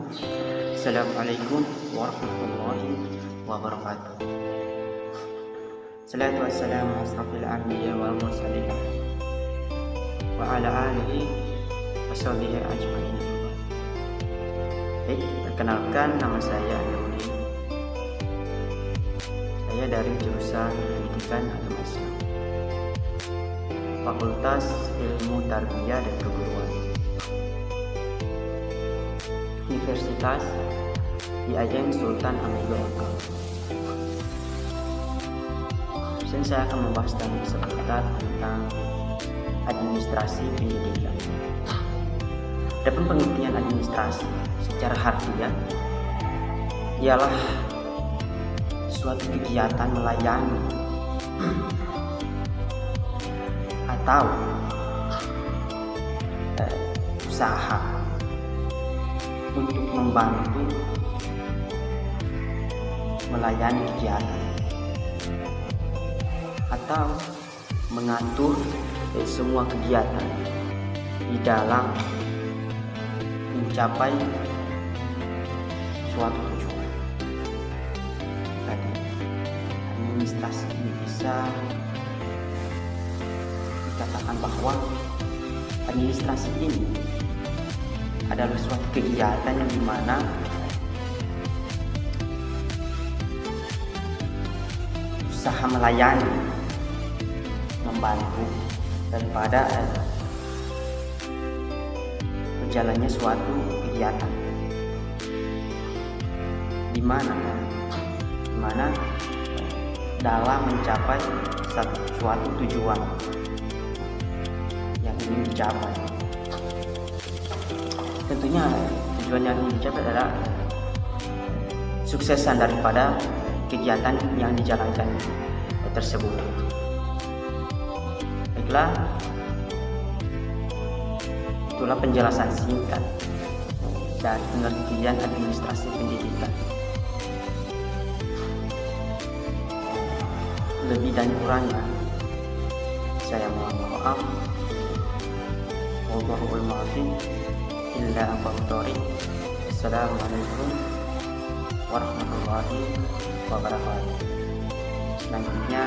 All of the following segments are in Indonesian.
Assalamualaikum warahmatullahi wabarakatuh. Salatu wassalamu ala asrafil anbiya wal mursalin wa ala alihi washabihi ajmain. Baik, perkenalkan, nama saya Nurdin. Saya dari jurusan Pendidikan Agama Islam, Fakultas Ilmu Tarbiyah dan Keguruan, Universitas IAIN Sultan Hamengkubuwono. Di sini saya akan membahas seputar tentang administrasi pendidikan. Adapun pengertian administrasi secara harfiah ialah suatu kegiatan melayani atau usaha untuk membantu melayani kegiatan atau mengatur semua kegiatan di dalam mencapai suatu tujuan. Tadi administrasi ini bisa dikatakan bahwa administrasi ini adalah suatu kegiatan yang dimana usaha melayani, membantu daripada berjalannya suatu kegiatan di mana dalam mencapai suatu tujuan yang ingin dicapai. Tentunya tujuan yang ingin dicapai adalah suksesan daripada kegiatan yang dijalankan tersebut. Baiklah, itulah penjelasan singkat dari pengertian administrasi pendidikan. Lebih dan kurangnya saya mohon maaf. Wallahul muwaffiq illa aqwamit. Assalamualaikum warahmatullahi wabarakatuh. Selanjutnya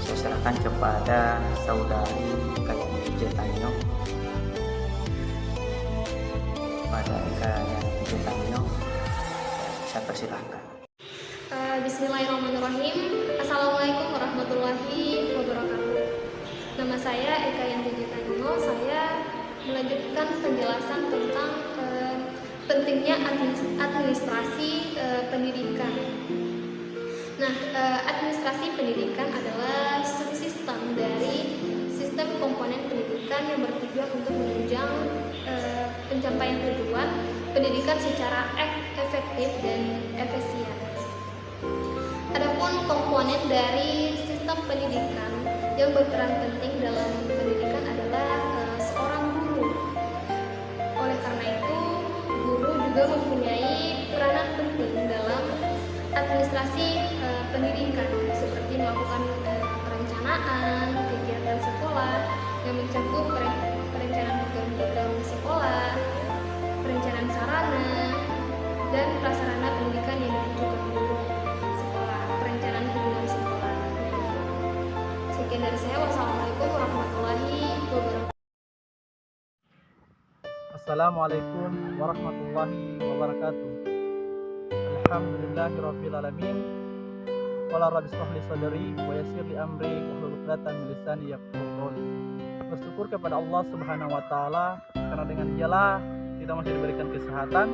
saya serahkan kepada saudari Eka Jetanyo. Pada Eka Jetanyo, saya persilahkan. Bismillahirrahmanirrahim. Assalamualaikum warahmatullahi wabarakatuh. Nama saya Eka Jetanyo. Saya melanjutkan penjelasan tentang pentingnya administrasi pendidikan. Nah, administrasi pendidikan adalah subsistem dari sistem komponen pendidikan yang bertujuan untuk menunjang pencapaian tujuan pendidikan secara efektif dan efisien. Adapun komponen dari sistem pendidikan yang berperan penting dalam pendidikan adalah seorang guru. Oleh karena itu, guru juga mempunyai peranan penting dalam administrasi pendidikan, seperti melakukan perencanaan kegiatan sekolah yang mencakup perencanaan program sekolah, perencanaan sarana dan prasarana pendidikan yang ditujukan guru sekolah, perencanaan hubungan sekolah. Sekian dari saya. Wassalamualaikum warahmatullahi wabarakatuh. Assalamualaikum warahmatullahi wabarakatuh. Alhamdulillahirabbil alamin. Qala rabbi shrah li sadri wa yassir li amri wahlul 'uqdatam min lisani yafqahu qawli. Bersyukur kepada Allah Subhanahu wa taala karena dengan dialah kita masih diberikan kesehatan.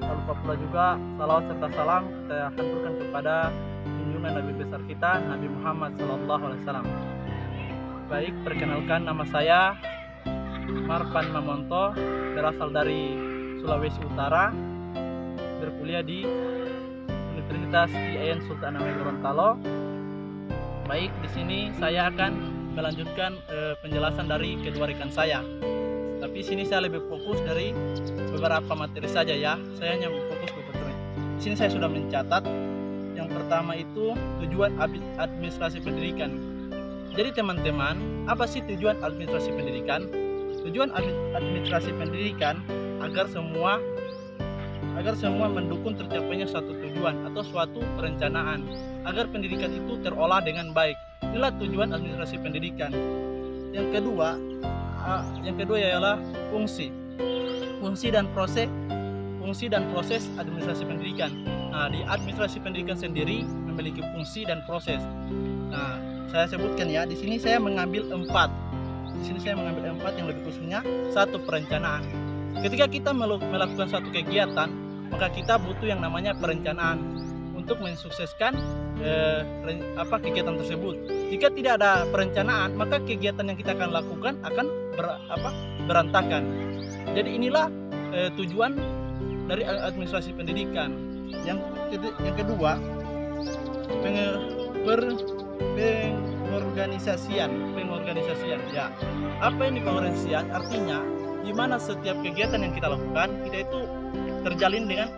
Lalu pula juga salawat serta salam kita haturkan kepada junjungan Nabi besar kita, Nabi Muhammad sallallahu alaihi wasallam. Baik, perkenalkan, nama saya Marvan Mamonto, berasal dari Sulawesi Utara, berkuliah di Universitas IAIN Sultan Hamengkubuwono. Baik, di sini saya akan melanjutkan penjelasan dari kedua rekan saya. Tapi sini saya lebih fokus dari beberapa materi saja ya. Saya hanya fokus beberapa. Di sini saya sudah mencatat. Yang pertama itu tujuan administrasi pendidikan. Jadi teman-teman, apa sih tujuan administrasi pendidikan? Tujuan administrasi pendidikan agar semua agar semua mendukung tercapainya suatu tujuan atau suatu perencanaan agar pendidikan itu terolah dengan baik. Inilah tujuan administrasi pendidikan. Yang kedua ialah fungsi dan proses administrasi pendidikan. Nah, di administrasi pendidikan sendiri memiliki fungsi dan proses. Nah, saya sebutkan ya, di sini saya mengambil 4. Yang lebih khususnya, 1, perencanaan. Ketika kita melakukan suatu kegiatan, maka kita butuh yang namanya perencanaan untuk mensukseskan kegiatan tersebut. Jika tidak ada perencanaan, maka kegiatan yang kita akan lakukan akan berantakan. Jadi inilah tujuan dari administrasi pendidikan. Yang kedua, pengorganisasian. Ya, apa ini pengorganisasian? Artinya di mana setiap kegiatan yang kita lakukan, kita itu terjalin dengan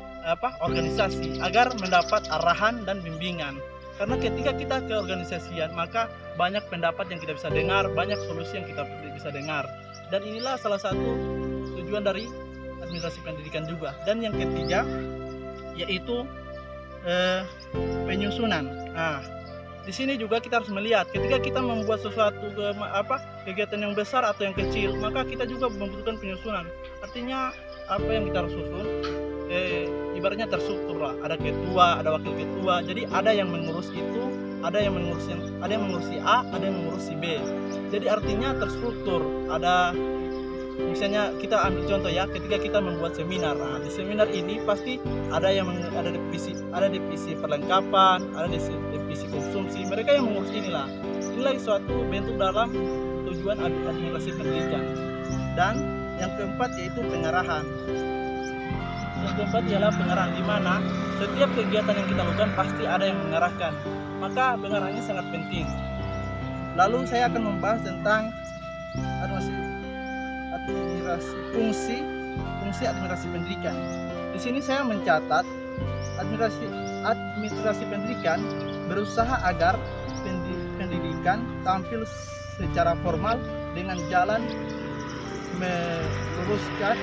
organisasi agar mendapat arahan dan bimbingan. Karena ketika kita keorganisasian, maka banyak pendapat yang kita bisa dengar, banyak solusi yang kita bisa dengar. Dan inilah salah satu tujuan dari administrasi pendidikan juga. Dan yang ketiga yaitu penyusunan. Nah, di sini juga kita harus melihat ketika kita membuat sesuatu kegiatan yang besar atau yang kecil, maka kita juga membutuhkan penyusunan. Artinya apa yang kita harus susun ibaratnya terstruktur lah. Ada ketua, ada wakil ketua. Jadi ada yang mengurus itu, ada yang mengurus si A, ada yang mengurus si B. Jadi artinya terstruktur. Ada misalnya kita ambil contoh ya, ketika kita membuat seminar. Nah, di seminar ini pasti ada divisi perlengkapan, ada divisi konsumsi. Mereka yang mengurus inilah. Inilah suatu bentuk dalam tujuan administrasi pendidikan. Dan yang keempat yaitu pengarahan. Yang keempat ialah pengarahan, di mana setiap kegiatan yang kita lakukan pasti ada yang mengarahkan. Maka pengarahannya sangat penting. Lalu saya akan membahas tentang fungsi administrasi pendidikan. Di sini saya mencatat administrasi pendidikan berusaha agar pendidikan tampil secara formal dengan jalan meluruskan,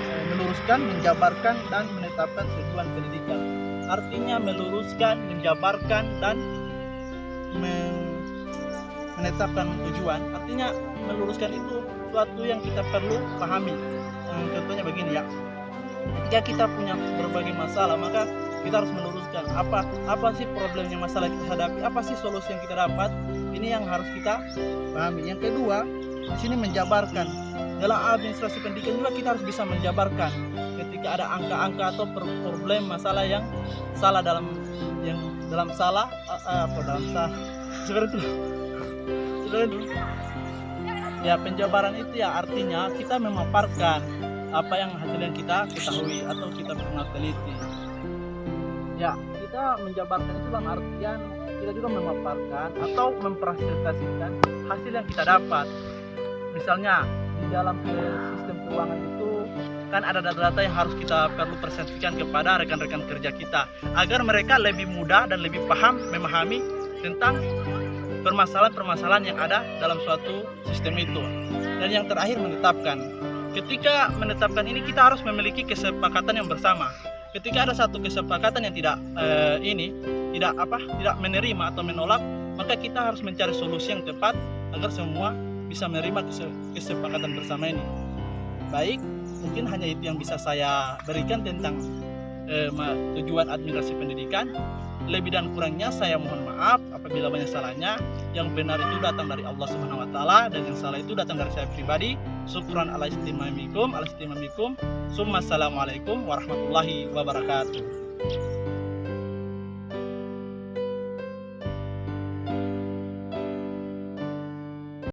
menjabarkan, dan menetapkan tujuan pendidikan. Artinya meluruskan, menjabarkan, dan menetapkan tujuan. Artinya meluruskan itu suatu yang kita perlu pahami. Contohnya begini ya, ketika kita punya berbagai masalah, maka kita harus meluruskan apa sih problemnya, masalah yang kita hadapi, apa sih solusi yang kita dapat. Ini yang harus kita pahami. Yang kedua, di sini menjabarkan. Dalam administrasi pendidikan juga kita harus bisa menjabarkan ketika ada angka-angka atau problem masalah yang salah seperti itu. Ya, penjabaran itu ya artinya kita memaparkan apa yang hasil yang kita ketahui atau kita pernah teliti. Ya, kita menjabarkan itu dalam artian kita juga memaparkan atau mempresentasikan hasil yang kita dapat. Misalnya di dalam sistem keuangan itu kan ada data-data yang harus kita perlu presentasikan kepada rekan-rekan kerja kita agar mereka lebih mudah dan lebih paham memahami tentang permasalahan-permasalahan yang ada dalam suatu sistem itu. Dan yang terakhir, menetapkan. Ketika menetapkan ini kita harus memiliki kesepakatan yang bersama. Ketika ada satu kesepakatan yang tidak menerima atau menolak, maka kita harus mencari solusi yang tepat agar semua bisa menerima kesepakatan bersama ini. Baik, mungkin hanya itu yang bisa saya berikan tentang tujuan administrasi pendidikan. Lebih dan kurangnya saya mohon maaf apabila banyak salahnya. Yang benar itu datang dari Allah Subhanahu wa taala dan yang salah itu datang dari saya pribadi. Syukran ala istimamikum. Assalamualaikum warahmatullahi wabarakatuh.